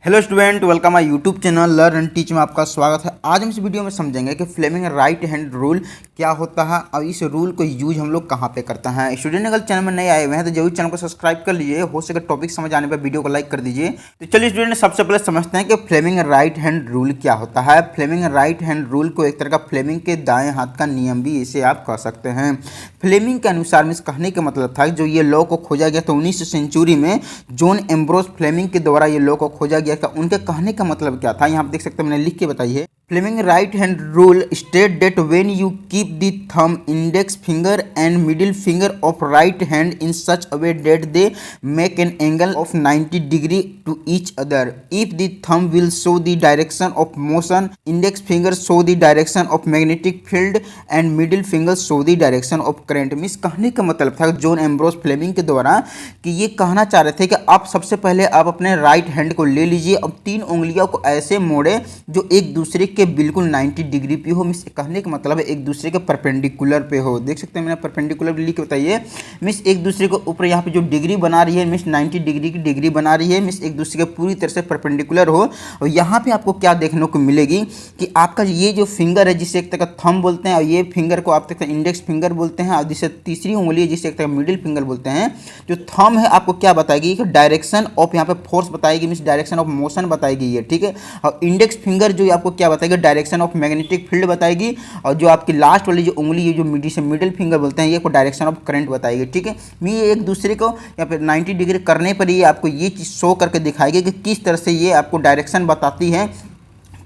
Hello student, welcome my YouTube channel learn and teach में आपका स्वागत है। आज हम इस वीडियो में समझेंगे कि फ्लेमिंग राइट हैंड रूल क्या होता है और इस रूल को यूज हम लोग कहाँ पे करते हैं। स्टूडेंट अगर चैनल में नए आए हुए हैं तो जरूर चैनल को सब्सक्राइब कर लीजिए। हो सके टॉपिक समझ आने पर वीडियो को लाइक कर दीजिए। तो चलिए स्टूडेंट, सबसे पहले समझते हैं कि फ्लेमिंग राइट हैंड रूल क्या होता है। फ्लेमिंग राइट हैंड रूल को एक तरह का फ्लेमिंग के दाएं हाथ का नियम भी इसे आप कह सकते हैं। फ्लेमिंग के अनुसार में कहने का मतलब था जो ये लॉ को खोजा गया था 19वीं सेंचुरी में जॉन एम्ब्रोस फ्लेमिंग के द्वारा ये लॉ को खोजा गया था। उनके कहने का मतलब क्या था, यहाँ आप देख सकते हैं, मैंने लिख के बताई है। Fleming right hand rule state that when you keep the thumb, index finger and middle finger of right hand in such a way that they make an angle of 90 degree to each other, if the thumb will show the direction of motion, index finger show the direction of magnetic field and middle finger show the direction of current. Means कहने का मतलब था John Ambrose Fleming के द्वारा कि ये कहना चाह रहे थे कि आप सबसे पहले आप अपने राइट हैंड को ले लीजिए और तीन उंगलियों को ऐसे मोड़े जो एक दूसरे के बिल्कुल 90 डिग्री पे हो। मींस कहने का मतलब है एक दूसरे के परपेंडिकुलर पे हो। देख सकते हैं मैंने परपेंडिकुलर लिख के बताइए। मींस एक दूसरे को ऊपर यहाँ पे जो डिग्री बना रही है, मींस 90 डिग्री की डिग्री बना रही है। मींस एक दूसरे के पूरी तरह से परपेंडिकुलर हो। और यहाँ पे आपको क्या देखने को मिलेगी कि आपका ये जो फिंगर है जिसे एक तरह का थंब बोलते हैं और ये फिंगर को आप इंडेक्स फिंगर बोलते हैं और जिसे तीसरी उंगली है जिसे एक तरह मिडिल फिंगर बोलते हैं। जो थंब है आपको क्या बताएगी कि डायरेक्शन ऑफ यहाँ पे फोर्स बताएगी, मींस डायरेक्शन ऑफ मोशन बताएगी ये, ठीक है। और इंडेक्स फिंगर जो आपको क्या बताएगी, डायरेक्शन ऑफ मैग्नेटिक फील्ड बताएगी। और जो आपकी लास्ट वाली जो उंगली है जो मिडिल फिंगर बोलते हैं ये को डायरेक्शन ऑफ करंट बताएगी, ठीक है। ये एक दूसरे को यहाँ पे 90 डिग्री करने पर ये आपको ये चीज़ शो करके दिखाएगी कि किस तरह से ये आपको डायरेक्शन बताती है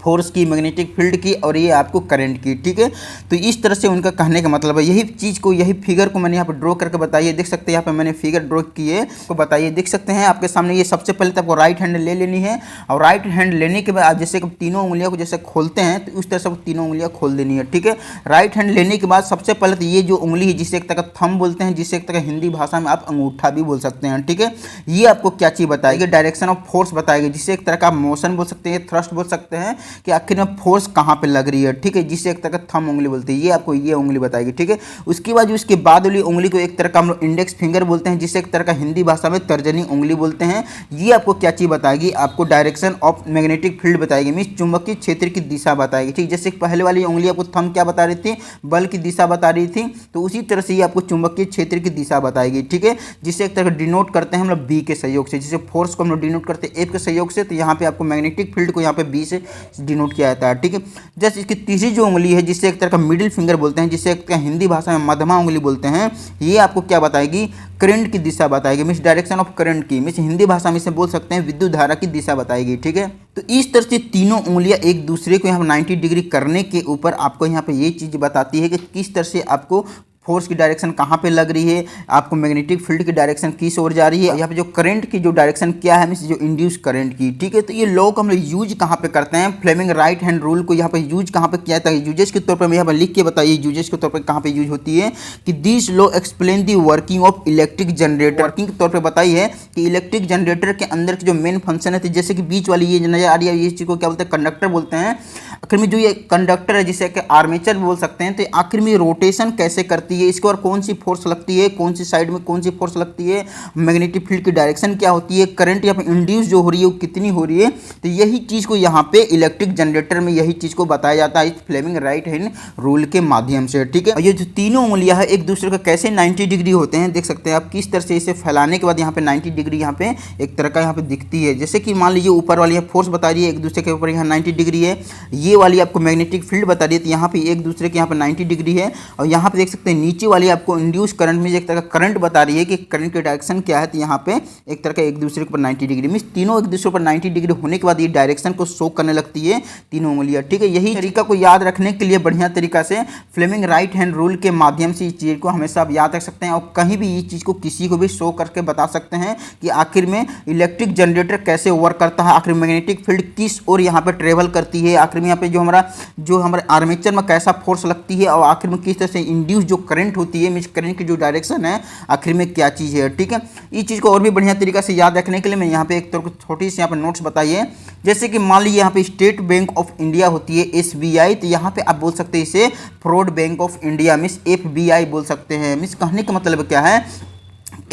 फोर्स की, मैग्नेटिक फील्ड की और ये आपको करंट की, ठीक है। तो इस तरह से उनका कहने का मतलब है। यही चीज़ को, यही फिगर को मैंने यहाँ पे ड्रॉ करके बताइए। देख सकते हैं यहाँ पे मैंने फिगर ड्रॉ किए को बताइए। देख सकते हैं आपके सामने ये सबसे पहले तो आपको राइट हैंड ले लेनी है और राइट हैंड लेने के बाद आप जैसे तीनों उंगलियों को जैसे खोलते हैं तो उस तरह से तीनों उंगलियाँ खोल देनी है, ठीक है। राइट हैंड लेने के बाद सबसे पहले तो ये जो उंगली है जिसे एक तरह का थंब बोलते हैं, जिसे एक तरह हिंदी भाषा में आप अंगूठा भी बोल सकते हैं, ठीक है। ये आपको क्या चीज़ बताएगी, डायरेक्शन ऑफ फोर्स बताएगी, जिसे एक तरह का मोशन बोल सकते हैं, थ्रस्ट बोल सकते हैं कि आखिर में फोर्स कहाँ पे लग रही है, ठीक है। जिसे एक तरह का थंब उंगली बोलते हैं, ये आपको ये उंगली बताएगी, ठीक है। उसके बाद उसके बाद वाली उंगली को एक तरह का हम लोग इंडेक्स फिंगर बोलते हैं, जिसे एक तरह का हिंदी भाषा में तर्जनी उंगली बोलते हैं। ये आपको क्या चीज़ बताएगी, आपको डायरेक्शन ऑफ मैग्नेटिक फील्ड बताएगी, मींस चुंबकीय क्षेत्र की दिशा बताएगी, ठीक। जैसे पहले वाली उंगली आपको थंब क्या बता रही थी, बल की दिशा बता रही थी, तो उसी तरह से ये आपको चुंबकीय क्षेत्र की दिशा बताएगी, ठीक है। जिसे एक तरह का डिनोट करते हैं हम लोग बी के सहयोग से, जिसे फोर्स को हम लोग डिनोट करते हैं एफ के सहयोग से, तो यहाँ पे आपको मैग्नेटिक फील्ड को यहाँ पे बी से डिनोट किया जाता है, ठीक है। जैसे इसकी तीसरी जो उंगली है जिसे एक तरह का मिडिल फिंगर बोलते हैं, जिसे एक तरह हिंदी भाषा में मध्यमा उंगली बोलते हैं, ये आपको क्या बताएगी, करंट की दिशा बताएगी, मींस डायरेक्शन ऑफ करंट की, मींस हिंदी भाषा में इसे बोल सकते हैं विद्युत धारा की दिशा बताएगी, ठीक है। तो इस तरह से तीनों उंगलियां एक दूसरे को यहाँ 90 डिग्री करने के ऊपर आपको यहाँ पे ये चीज़ बताती है कि किस तरह से आपको फोर्स की डायरेक्शन कहाँ पे लग रही है, आपको मैग्नेटिक फील्ड की डायरेक्शन किस ओर जा रही है, यहाँ पे जो करंट की जो डायरेक्शन क्या है, मींस जो इंड्यूस करंट की, ठीक है। तो ये लॉ को हम लोग यूज कहाँ पे करते हैं, फ्लेमिंग राइट हैंड रूल को यहाँ पे यूज कहाँ पे किया जाता है। यूजेस के तौर पर मैं यहाँ पर लिख के बताइए यूजेस के तौर पर कहाँ पे यूज होती है कि this law explain the working of electric generator. Working के तौर पर बताई है कि इलेक्ट्रिक जनरेटर के अंदर की जो मेन फंक्शन है, तो जैसे कि बीच वाली ये नजर आ रही है, ये चीज़ को क्या बोलते हैं, कंडक्टर बोलते हैं। आखिर में जो ये कंडक्टर है जिसे आर्मेचर बोल सकते हैं, तो आखिर में रोटेशन कैसे करती है, इसके और कौन सी फोर्स लगती है, कौन सी साइड में कौन सी फोर्स लगती है, मैग्नेटिक फील्ड की डायरेक्शन क्या होती है, करंट यहाँ पे इंड्यूस जो हो रही है वो कितनी हो रही है। तो यही चीज़ को यहाँ पे इलेक्ट्रिक जनरेटर में यही चीज़ को बताया जाता है इस फ्लेमिंग राइट हैंड रूल के माध्यम से, ठीक है। और ये जो तीनों उंगलियां है एक दूसरे को कैसे 90 डिग्री होते हैं, देख सकते हैं आप किस तरह से इसे फैलाने के बाद यहाँ पे 90 डिग्री यहाँ पे एक तरह का यहाँ पे दिखती है। जैसे कि मान लीजिए ऊपर वाली फोर्स बता रही है एक दूसरे के ऊपर यहाँ 90 डिग्री है, ये वाली आपको मैग्नेटिक फील्ड बता रही है, तो यहाँ पे एक दूसरे के यहाँ पे 90 डिग्री है। और यहाँ पे देख सकते हैं नीचे वाली आपको इंड्यूस करंट में एक तरह का करंट बता रही है कि करंट की डायरेक्शन क्या है, तो यहाँ पे एक तरह का एक दूसरे के ऊपर 90 डिग्री, मींस तीनों एक दूसरे पर 90 डिग्री होने के बाद ये डायरेक्शन को शो करने लगती है तीनों उंगलियां, ठीक है। यही तरीका को याद रखने के लिए बढ़िया तरीका से फ्लेमिंग राइट हैंड रूल के माध्यम से इस चीज़ को हमेशा आप याद रख सकते हैं और कहीं भी इस चीज़ को किसी को भी शो करके बता सकते हैं कि आखिर में इलेक्ट्रिक जनरेटर कैसे वर्क करता है, आखिर मैग्नेटिक फील्ड किस और यहाँ पर ट्रेवल करती है, आखिर में यहाँ पे जो हमारे आर्मेचर में कैसा फोर्स लगती है और आखिर में किस तरह से इंड्यूस जो करंट होती है, मींस करंट की जो डायरेक्शन है आखिर में क्या चीज़ है, ठीक है। इस चीज़ को और भी बढ़िया तरीका से याद रखने के लिए मैं यहाँ पे एक छोटी सी यहाँ पे नोट्स बताइए। जैसे कि मान लीजिए यहाँ पे स्टेट बैंक ऑफ इंडिया होती है SBI, तो यहाँ पे आप बोल सकते हैं इसे fraud bank of India, means FBI बोल सकते हैं। मींस कहने का मतलब क्या है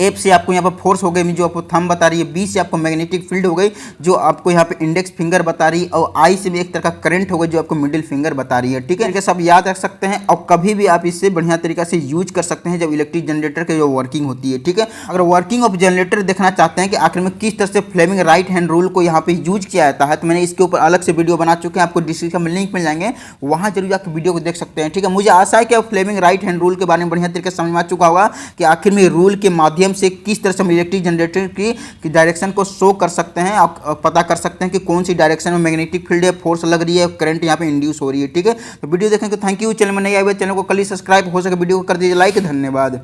एफ से आपको यहाँ पर फोर्स हो गई जो आपको थंब बता रही है, बी से आपको मैग्नेटिक फील्ड हो गई जो आपको यहाँ पे इंडेक्स फिंगर बता रही है, और आई से भी एक तरह का करंट हो गई जो आपको मिडिल फिंगर बता रही है। ठीक है, सब याद रख सकते हैं और कभी भी आप इससे बढ़िया तरीका से यूज कर सकते हैं जब इलेक्ट्रिक जनरेटर की जो वर्किंग होती है। ठीक है, अगर वर्किंग ऑफ जनरेटर देखना चाहते हैं कि आखिर में किस तरह से फ्लेमिंग राइट हैंड रूल को यहाँ पे यूज किया जाता है, तो मैंने इसके ऊपर अलग से वीडियो बना चुके हैं, आपको डिस्क्रिप्शन में लिंक मिल जाएंगे, वहां जरूर जाकर वीडियो को देख सकते हैं। ठीक है, मुझे आशा है कि आप फ्लेमिंग राइट हैंड रूल के बारे में बढ़िया तरीके से समझ में आ चुका होगा कि आखिर में रूल के माध्यम से किस तरह से हम इलेक्ट्रिक जनरेटर की डायरेक्शन को शो कर सकते हैं, आप पता कर सकते हैं कि कौन सी डायरेक्शन में मैग्नेटिक फील्ड है, फोर्स लग रही है, करंट यहाँ पे इंड्यूस हो रही है। ठीक है, तो वीडियो देखने को थैंक यू। चैनल में नहीं आए हुए चैनल को कल ही सब्सक्राइब, हो सके वीडियो को कर दीजिए लाइक। धन्यवाद।